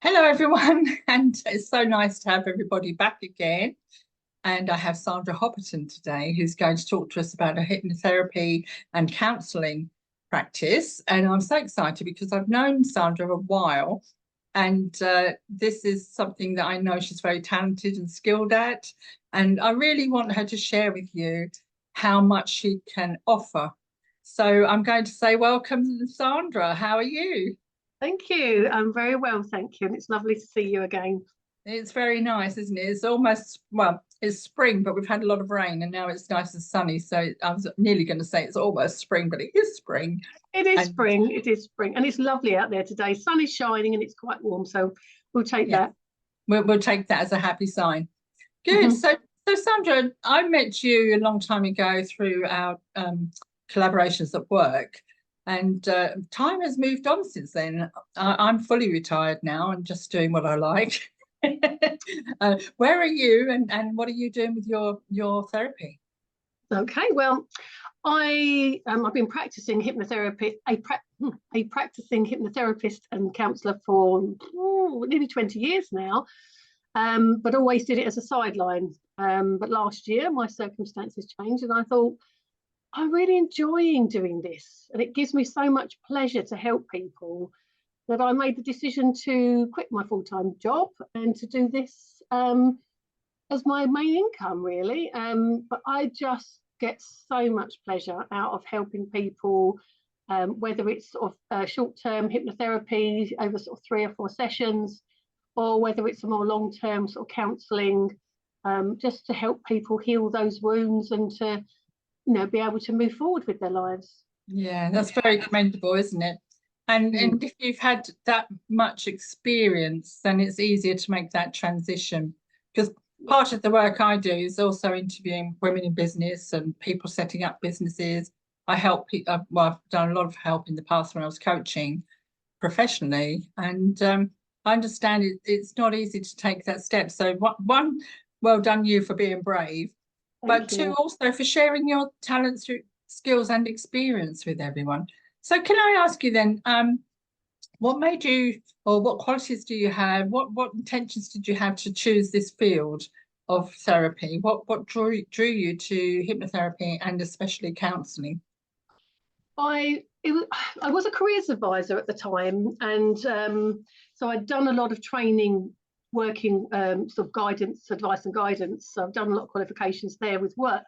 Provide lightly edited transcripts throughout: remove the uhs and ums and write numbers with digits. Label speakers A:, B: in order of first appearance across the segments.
A: Hello, everyone, and it's so nice to have everybody back again. And I have Sandra Hopperton today, who's going to talk to us about a hypnotherapy and counselling practice. And I'm so excited because I've known Sandra a while, and this is something that I know she's very talented and skilled at. And I really want her to share with you how much she can offer. So I'm going to say, welcome, Sandra. How are you?
B: Thank you. I'm very well, thank you. And it's lovely to see you again.
A: It's very nice, isn't it? It's almost, well, it's spring, but we've had a lot of rain and now it's nice and sunny. So I was nearly going to say it's almost spring, but it is spring.
B: It is
A: And
B: spring. It is spring. And it's lovely out there today. Sun is shining and it's quite warm. So we'll take
A: yeah,
B: that.
A: we'll take that as a happy sign. Good.
B: Mhm.
A: So Sandra, I met you a long time ago through our collaborations at work. And time has moved on since then. I'm fully retired now and just doing what I like. Where are you and what are you doing with your therapy?
B: Okay. Well, I've been practicing hypnotherapy, a practicing hypnotherapist and counsellor for nearly 20 years now. But always did it as a sideline. But last year my circumstances changed and I thought, I'm really enjoying doing this, and it gives me so much pleasure to help people that I made the decision to quit my full-time job and to do this as my main income, really. But I just get so much pleasure out of helping people, whether it's sort of short-term hypnotherapy over sort of 3 or 4 sessions, or whether it's a more long-term sort of counselling, just to help people heal those wounds and to be able to move forward with their lives.
A: Yeah, that's very commendable, isn't it? And if you've had that much experience, then it's easier to make that transition. Because part of the work I do is also interviewing women in business and people setting up businesses. I help people. Well, I've done a lot of help in the past when I was coaching professionally, and I understand it's not easy to take that step. So one, well done you for being brave, but
B: Thank
A: two,
B: you.
A: also for sharing your talents, skills, and experience with everyone. So, can I ask you then, what made you, or what qualities do you have? What intentions did you have to choose this field of therapy? What drew you to hypnotherapy and especially counselling?
B: I was a careers advisor at the time, and so I'd done a lot of training, working sort of guidance, advice and guidance. So I've done a lot of qualifications there with work,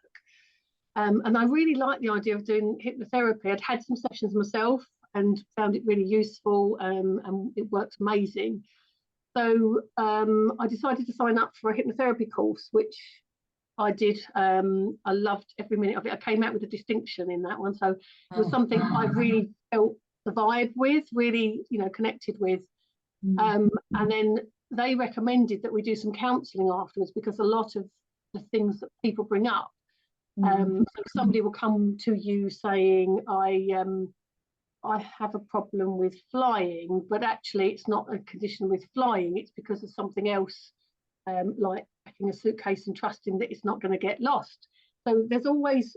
B: and I really liked the idea of doing hypnotherapy. I'd had some sessions myself and found it really useful, and it worked amazing. So I decided to sign up for a hypnotherapy course, which I did. I loved every minute of it. I came out with a distinction in that one. So it was something I really felt the vibe with, really, connected with. And then they recommended that we do some counselling afterwards because a lot of the things that people bring up. So somebody will come to you saying, I have a problem with flying, but actually it's not a condition with flying. It's because of something else, like packing a suitcase and trusting that it's not going to get lost. So there's always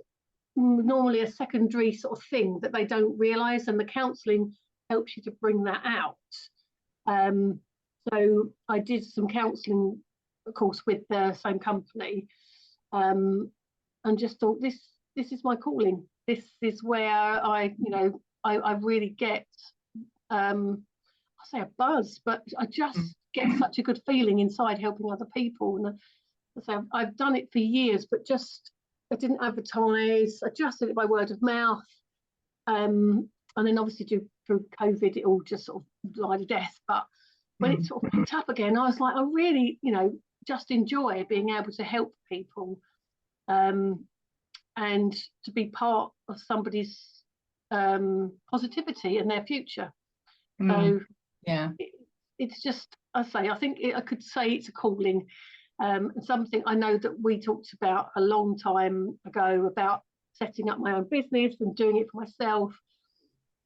B: normally a secondary sort of thing that they don't realise, and the counselling helps you to bring that out. So I did some counselling, of course, with the same company, and just thought this is my calling. This is where I really get I say a buzz, but I just get such a good feeling inside helping other people. And so I've done it for years, but just I didn't advertise. I just did it by word of mouth. And then obviously through COVID, it all just sort of died a death. But when it sort of picked up again, I was like, I really, just enjoy being able to help people, and to be part of somebody's positivity and their future. So
A: yeah,
B: it's just, I think I could say it's a calling, and something I know that we talked about a long time ago about setting up my own business and doing it for myself.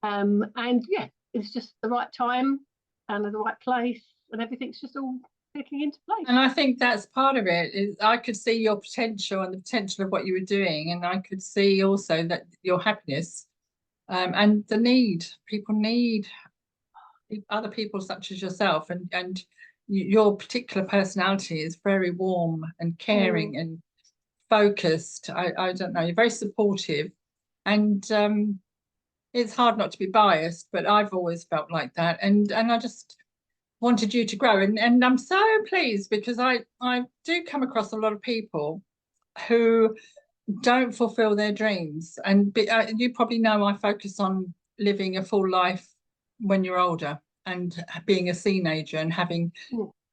B: And yeah, it's just the right time and the right place, and everything's just all clicking into place.
A: and I think that's part of it. Is I could see your potential and the potential of what you were doing, and I could see also that your happiness, and the need people need other people such as yourself, and your particular personality is very warm and caring and focused. I don't know, you're very supportive, and it's hard not to be biased, but I've always felt like that, and I just wanted you to grow, and I'm so pleased because I do come across a lot of people who don't fulfill their dreams, and you probably know I focus on living a full life when you're older, and being a teenager and having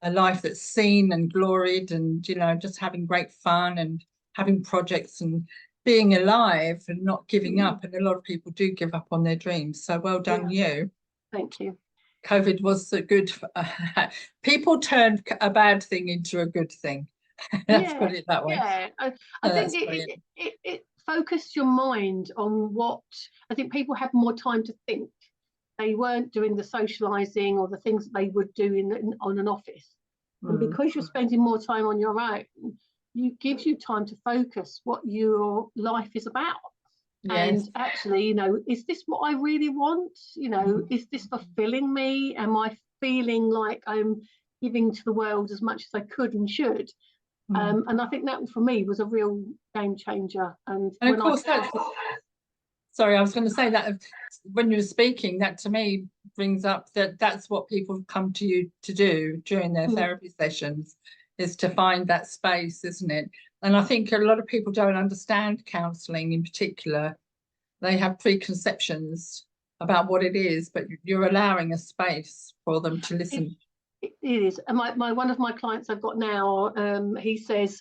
A: a life that's seen and gloried, and just having great fun and having projects and being alive and not giving up. And a lot of people do give up on their dreams, so well done you.
B: Thank you.
A: COVID was a good people turned a bad thing into a good thing. Let's put it that way.
B: I think it focused your mind on what I think people had more time to think. They weren't doing the socializing or the things that they would do on an office. And because you're spending more time on your own, it gives you time to focus what your life is about. And actually, is this what I really want? Is this fulfilling me? Am I feeling like I'm giving to the world as much as I could and should? And I think that for me was a real game changer. And
A: of course, sorry, I was going to say that when you were speaking, that to me brings up that's what people come to you to do during their therapy sessions, is to find that space, isn't it? And I think a lot of people don't understand counselling in particular. They have preconceptions about what it is, but you're allowing a space for them to listen.
B: It is. And one of my clients I've got now, he says,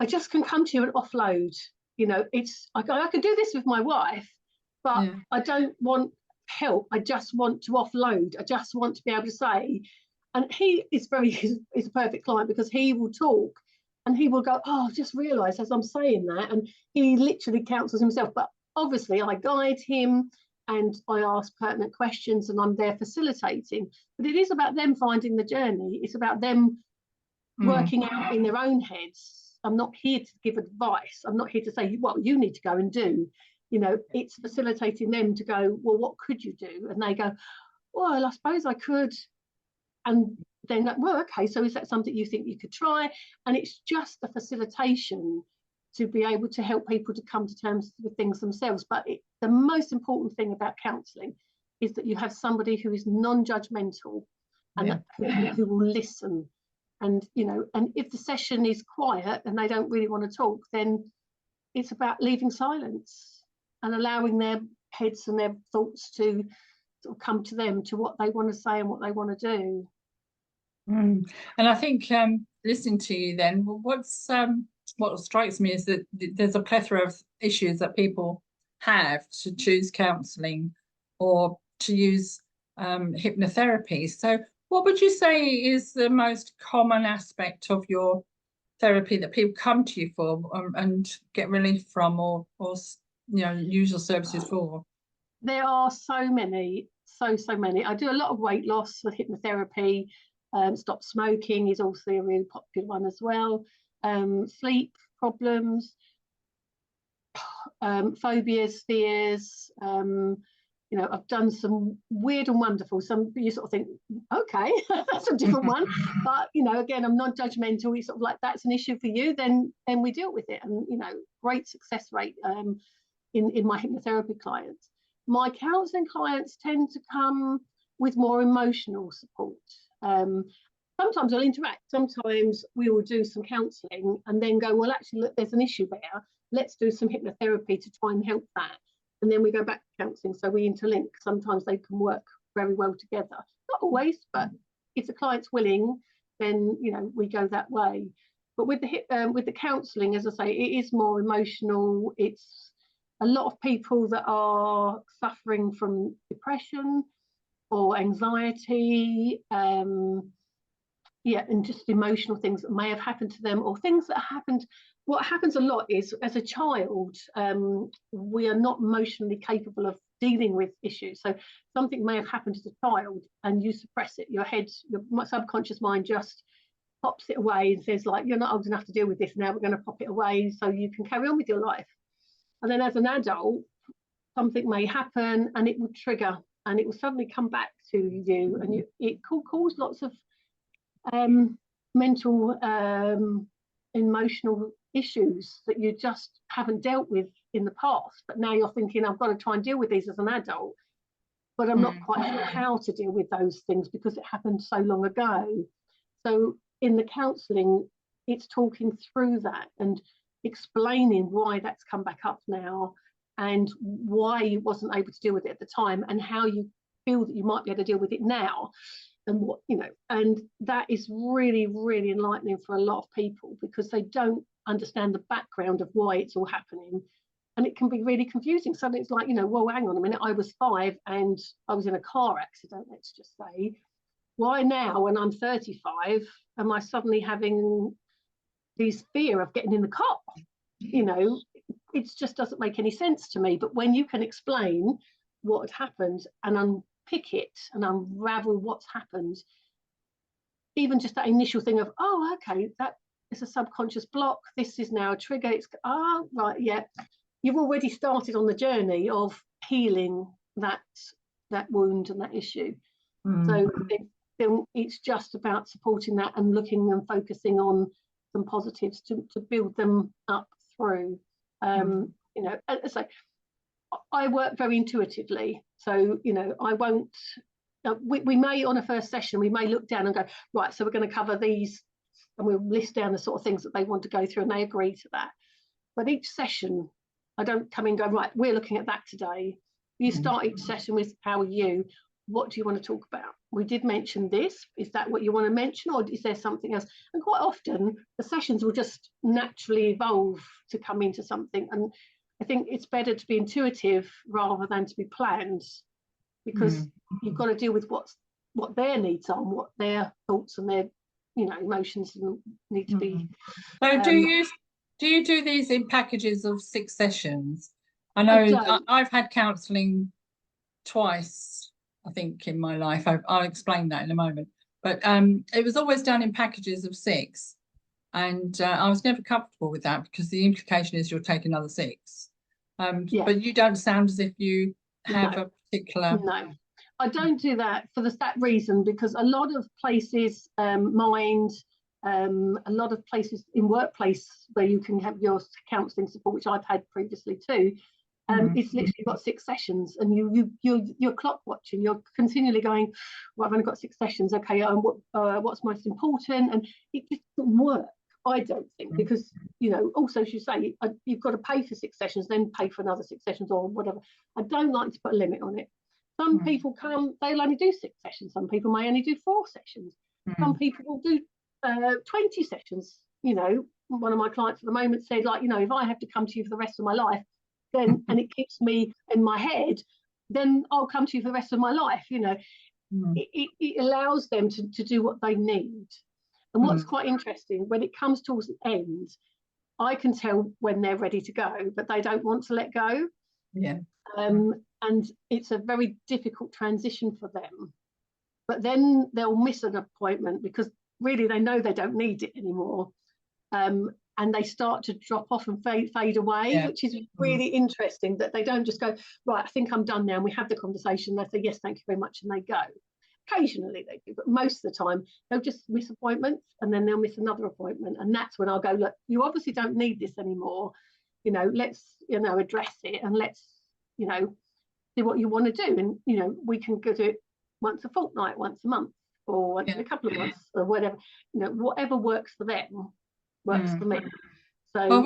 B: I just can come to you and offload. I could do this with my wife, but I don't want help. I just want to offload. I just want to be able to say, and he is is a perfect client because he will talk and he will go, oh, I've just realised as I'm saying that, and he literally counsels himself. But obviously I guide him and I ask pertinent questions and I'm there facilitating. But it is about them finding the journey. It's about them working out in their own heads. I'm not here to give advice. I'm not here to say, well, you need to go and do. It's facilitating them to go, well, what could you do? And they go, well, I suppose I could. And then, well, okay, so is that something you think you could try? And it's just a facilitation to be able to help people to come to terms with things themselves. But the most important thing about counselling is that you have somebody who is non-judgmental and who will listen. And, and if the session is quiet and they don't really want to talk, then it's about leaving silence and allowing their heads and their thoughts to sort of come to them, to what they want to say and what they want to do.
A: And I think listening to you then, what strikes me is that there's a plethora of issues that people have to choose counselling or to use hypnotherapy. So what would you say is the most common aspect of your therapy that people come to you for and get relief from, or use your services for?
B: There are so many. I do a lot of weight loss with hypnotherapy. Stop smoking is also a really popular one as well. Sleep problems, phobias, fears. I've done some weird and wonderful. Some you sort of think, okay, that's a different one. But again, I'm not judgmental. It's sort of like, that's an issue for you, then we deal with it. And great success rate in my hypnotherapy clients. My counselling clients tend to come with more emotional support. Sometimes I'll interact. Sometimes we will do some counselling and then go, well, actually, look, there's an issue there. Let's do some hypnotherapy to try and help that. And then we go back to counselling. So we interlink. Sometimes they can work very well together. Not always, but if the client's willing, then we go that way. But with the counselling, as I say, it is more emotional. It's a lot of people that are suffering from depression or anxiety, and just emotional things that may have happened to them, or things that happened. What happens a lot is, as a child, we are not emotionally capable of dealing with issues. So something may have happened as a child and you suppress it. Your subconscious mind just pops it away and says, like, you're not old enough to deal with this now, we're going to pop it away so you can carry on with your life. And then as an adult, something may happen and it will trigger and it will suddenly come back to you, and it can cause lots of mental, emotional issues that you just haven't dealt with in the past. But now you're thinking, I've got to try and deal with these as an adult, but I'm not quite sure how to deal with those things because it happened so long ago. So in the counselling, it's talking through that and explaining why that's come back up now and why you wasn't able to deal with it at the time and how you feel that you might be able to deal with it now. And what, you know, and that is really, really enlightening for a lot of people because they don't understand the background of why it's all happening. And it can be really confusing. Suddenly it's like, you know, well, hang on a minute, I was 5 and I was in a car accident, let's just say. Why now, when I'm 35, am I suddenly having this fear of getting in the car? You know, it just doesn't make any sense to me. But when you can explain what had happened and unpick it and unravel what's happened, even just that initial thing of, oh, okay, that is a subconscious block. This is now a trigger. It's, oh, right, yeah. You've already started on the journey of healing that wound and that issue. So it's just about supporting that and looking and focusing on some positives to build them up through. You know, it's like I work very intuitively, so you know I won't. We may on a first session we may look down and go, right, so we're going to cover these, and we'll list down the sort of things that they want to go through, and they agree to that. But each session, I don't come in and go, right, we're looking at that today. You start each session with, how are you? What do you want to talk about? We did mention this. Is that what you want to mention, or is there something else? And quite often the sessions will just naturally evolve to come into something. And I think it's better to be intuitive rather than to be planned, because you've got to deal with what their needs are and what their thoughts and their, you know, emotions need to be.
A: So do you do these in packages of 6 sessions? I know I've had counselling twice, I think, in my life. I'll explain that in a moment. But it was always done in packages of 6. And I was never comfortable with that because the implication is you'll take another 6. But you don't sound as if you have a particular...
B: No, I don't do that for that reason, because a lot of places, a lot of places in workplace where you can have your counselling support, which I've had previously too, it's literally got 6 sessions, and you're clock watching. You're continually going, well, I've only got 6 sessions. Okay, what's most important? And it just doesn't work, I don't think, because, you know, also as you say, you've got to pay for 6 sessions, then pay for another 6 sessions or whatever. I don't like to put a limit on it. Some people come, they'll only do 6 sessions. Some people may only do 4 sessions. Some people will do 20 sessions. You know, one of my clients at the moment said, like, you know, if I have to come to you for the rest of my life, then, and it keeps me in my head, then I'll come to you for the rest of my life. You know, it allows them to do what they need. And what's quite interesting, when it comes towards the end, I can tell when they're ready to go, but they don't want to let go.
A: Yeah.
B: And it's a very difficult transition for them. But then they'll miss an appointment because really they know they don't need it anymore. And they start to drop off and fade away, which is really interesting, that they don't just go, right, I think I'm done now, and we have the conversation. They say, yes, thank you very much, and they go. Occasionally they do, but most of the time they'll just miss appointments, and then they'll miss another appointment. And that's when I'll go, look, you obviously don't need this anymore. You know, let's, you know, address it, and let's, you know, do what you want to do. And, you know, we can go do it once a fortnight, once a month, or once in a couple of months, or whatever. You know, whatever works for them works for me. So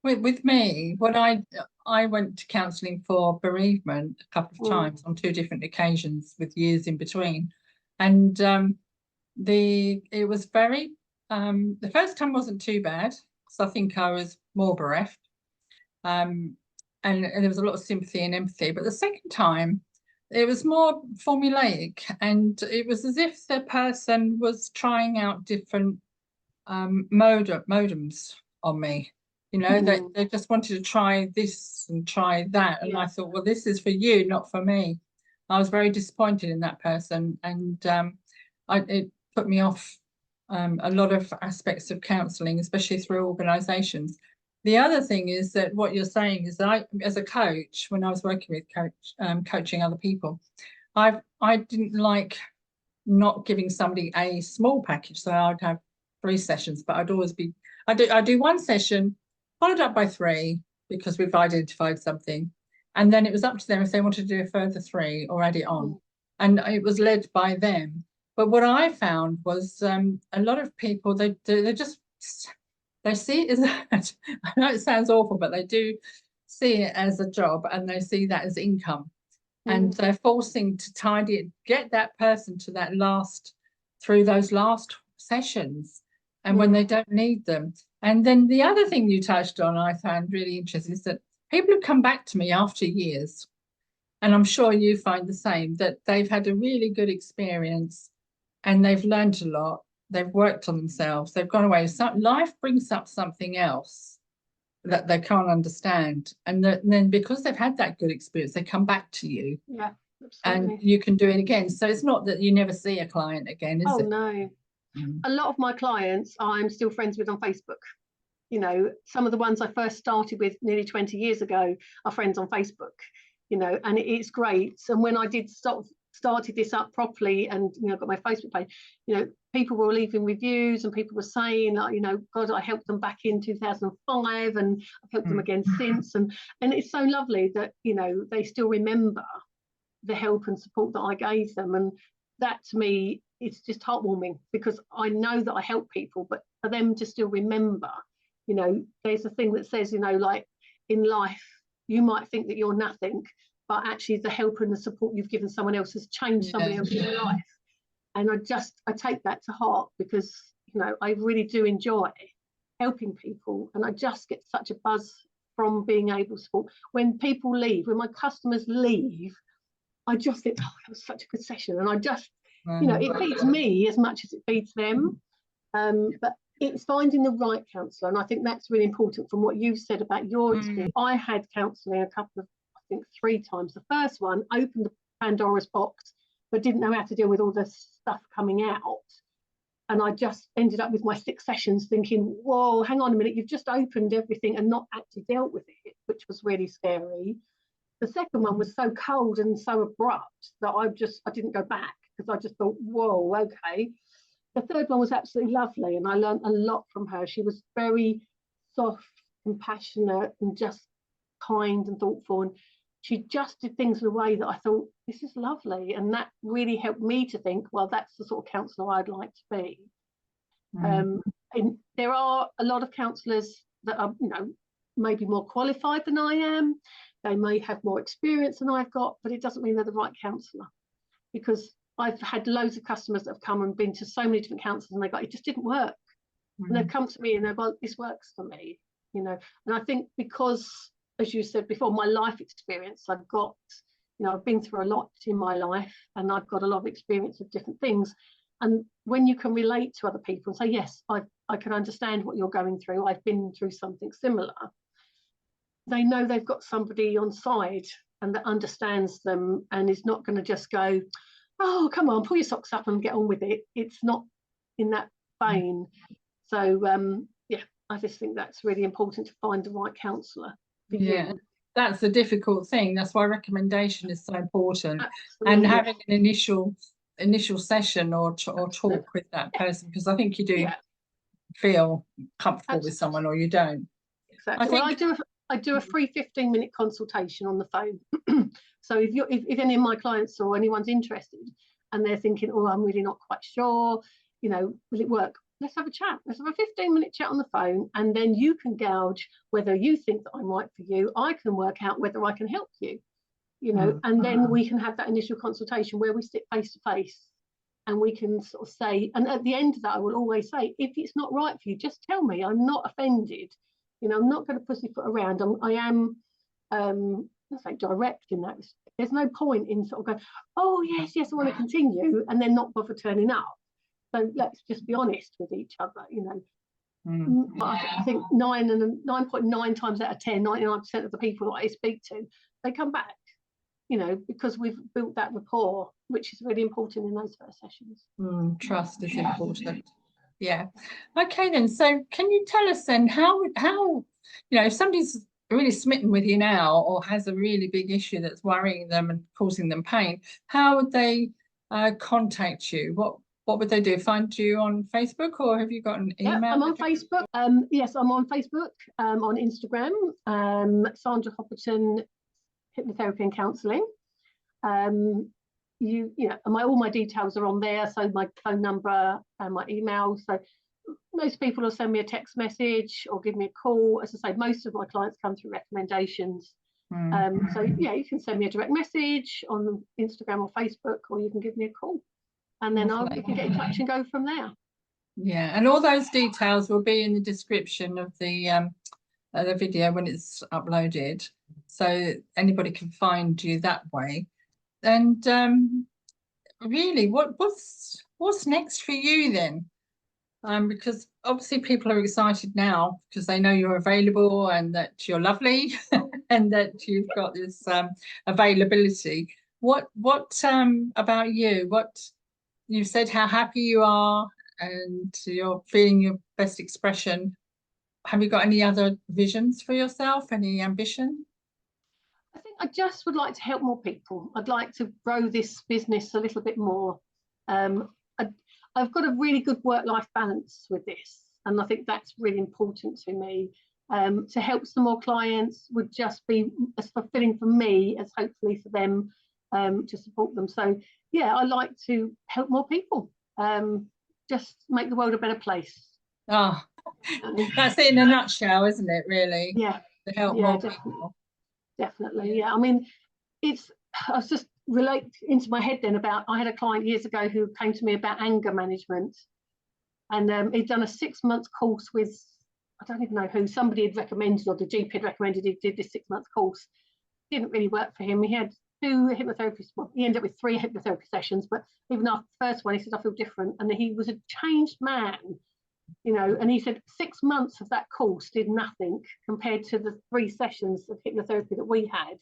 A: with me, when I went to counselling for bereavement a couple of times on 2 different occasions with years in between, and it was very the first time wasn't too bad because I think I was more bereft, and there was a lot of sympathy and empathy. But the second time it was more formulaic, and it was as if the person was trying out different modems on me. You know, they just wanted to try this and try that. And I thought, well, this is for you, not for me. I was very disappointed in that person. And it put me off a lot of aspects of counselling, especially through organisations. the other thing is that what you're saying is that I, as a coach, when I was working with coaching other people, I didn't like not giving somebody a small package. So I'd have 3 sessions, but I'd always be, I do 1 session followed up by 3 because we've identified something. And then it was up to them if they wanted to do a further 3 or add it on. And it was led by them. But what I found was a lot of people, they see it as, I know it sounds awful, but they do see it as a job and they see that as income. And they're forcing to get that person to through those last sessions, and when they don't need them. And then the other thing you touched on, I found really interesting, is that people have come back to me after years, and I'm sure you find the same, that they've had a really good experience and they've learned a lot. They've worked on themselves. They've gone away. Life brings up something else that they can't understand, and then because they've had that good experience, they come back to you.
B: Yeah, absolutely.
A: And you can do it again. So it's not that you never see a client again, is it?
B: Oh no. A lot of my clients I'm still friends with on Facebook. You know, some of the ones I first started with nearly 20 years ago are friends on Facebook, you know, and it's great. And when I did started this up properly and, you know, got my Facebook page, you know, people were leaving reviews and people were saying, like, you know, God, I helped them back in 2005 and I've helped them again since. And it's so lovely that, you know, they still remember the help and support that I gave them. And that to me, it's just heartwarming, because I know that I help people, but for them to still remember, you know, there's a thing that says, you know, like in life, you might think that you're nothing, but actually the help and the support you've given someone else has changed somebody else's life. And I take that to heart, because, you know, I really do enjoy helping people, and I just get such a buzz from being able to support. When people leave, when my customers leave, I just think, oh, that was such a good session. And I just, you know, it feeds me as much as it feeds them. But it's finding the right counsellor. And I think that's really important from what you've said about your experience. I had counselling a couple of, I think 3 times. The first one opened the Pandora's box, but didn't know how to deal with all the stuff coming out. And I just ended up with my 6 sessions thinking, whoa, hang on a minute, you've just opened everything and not actually dealt with it, which was really scary. The second one was so cold and so abrupt that I didn't go back, because I just thought, whoa, okay. The third one was absolutely lovely, and I learned a lot from her. She was very soft, compassionate, and just kind and thoughtful. And she just did things in a way that I thought, this is lovely. And that really helped me to think, well, that's the sort of counsellor I'd like to be. And there are a lot of counsellors that are, you know, maybe more qualified than I am. They may have more experience than I've got, but it doesn't mean they're the right counsellor, because I've had loads of customers that have come and been to so many different counsellors, and they go, it just didn't work. And they've come to me and they're, well, this works for me, you know. And I think because, as you said before, my life experience, I've got, you know, I've been through a lot in my life, and I've got a lot of experience of different things. And when you can relate to other people and say, yes, I can understand what you're going through, I've been through something similar, they know they've got somebody on side and that understands them and is not going to just go, oh, come on, pull your socks up and get on with it. It's not in that vein. So, yeah, I just think that's really important, to find the right counsellor for you.
A: That's a difficult thing. That's why recommendation is so important.
B: Absolutely.
A: And having an initial session or talk with that person, because I think you do feel comfortable with someone, or you don't.
B: Exactly. I do a free 15-minute consultation on the phone. So if any of my clients or anyone's interested and they're thinking, oh, I'm really not quite sure, you know, will it work? Let's have a chat. Let's have a 15-minute chat on the phone, and then you can gauge whether you think that I'm right for you. I can work out whether I can help you, you know, and then we can have that initial consultation where we sit face to face, and we can sort of say, and at the end of that, I will always say, if it's not right for you, just tell me. I'm not offended. You know, I'm not going to pussyfoot around. I am, let's say, direct in that. There's no point in sort of going, oh, yes, I want to continue, and then not bother turning up. So let's just be honest with each other, you know. I think 9.9 times out of 10, 99% of the people that I speak to, they come back, you know, because we've built that rapport, which is really important in those first sessions.
A: Trust is important. Yeah. Okay then. So can you tell us then how if somebody's really smitten with you now or has a really big issue that's worrying them and causing them pain, how would they contact you? What would they do? Find you on Facebook, or have you got an email?
B: Yeah, I'm on Facebook. Yes, I'm on Facebook, on Instagram, Sandra Hopperton, Hypnotherapy and Counselling. All my details are on there, so my phone number and my email. So most people will send me a text message or give me a call. As I say, most of my clients come through recommendations. So yeah, you can send me a direct message on Instagram or Facebook, or you can give me a call, and then we can get in touch and go from there.
A: Yeah, and all those details will be in the description of the video when it's uploaded, so anybody can find you that way. And really, what's next for you then? Because obviously people are excited now because they know you're available and that you're lovely and that you've got this availability. What about you? What you said, how happy you are and you're feeling your best expression. Have you got any other visions for yourself? Any ambition?
B: I think I just would like to help more people. I'd like to grow this business a little bit more. I've got a really good work-life balance with this, and I think that's really important to me. To help some more clients would just be as fulfilling for me as hopefully for them, to support them. So yeah, I like to help more people, just make the world a better place.
A: Oh, that's it in a nutshell, isn't it, really?
B: Yeah,
A: to help more people.
B: Definitely. Yeah, I mean, I was just relate into my head then about, I had a client years ago who came to me about anger management, and he'd done a 6-month course with, I don't even know who, somebody had recommended, or the GP had recommended he did this 6-month course. Didn't really work for him. He had 2 hypnotherapists. Well, he ended up with 3 hypnotherapy sessions, but even after the first one, he said, I feel different. And he was a changed man, and he said 6 months of that course did nothing compared to the 3 sessions of hypnotherapy that we had.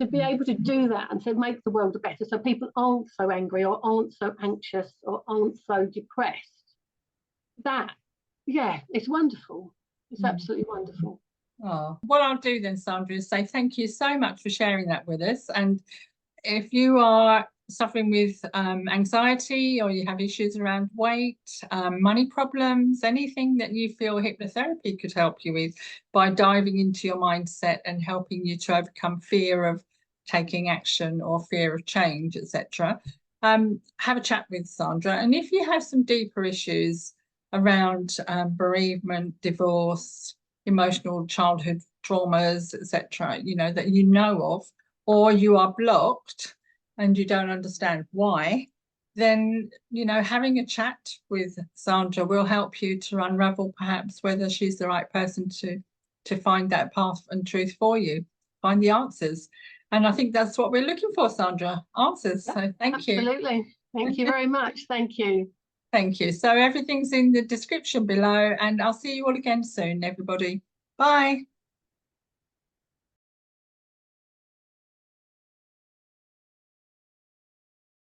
B: To be able to do that and to make the world better, so people aren't so angry or aren't so anxious or aren't so depressed, that, yeah, it's wonderful. It's absolutely wonderful.
A: Oh, what I'll do then, Sandra, is say thank you so much for sharing that with us. And if you are suffering with anxiety, or you have issues around weight, money problems, anything that you feel hypnotherapy could help you with by diving into your mindset and helping you to overcome fear of taking action or fear of change, etc., have a chat with Sandra. And if you have some deeper issues around bereavement, divorce, emotional childhood traumas, etc., that you know of, or you are blocked and you don't understand why, then, having a chat with Sandra will help you to unravel perhaps whether she's the right person to find that path and truth for you, find the answers. And I think that's what we're looking for, Sandra, answers. Yeah, so thank you.
B: Absolutely. Thank you very much. Thank you.
A: Thank you. So everything's in the description below, and I'll see you all again soon, everybody. Bye.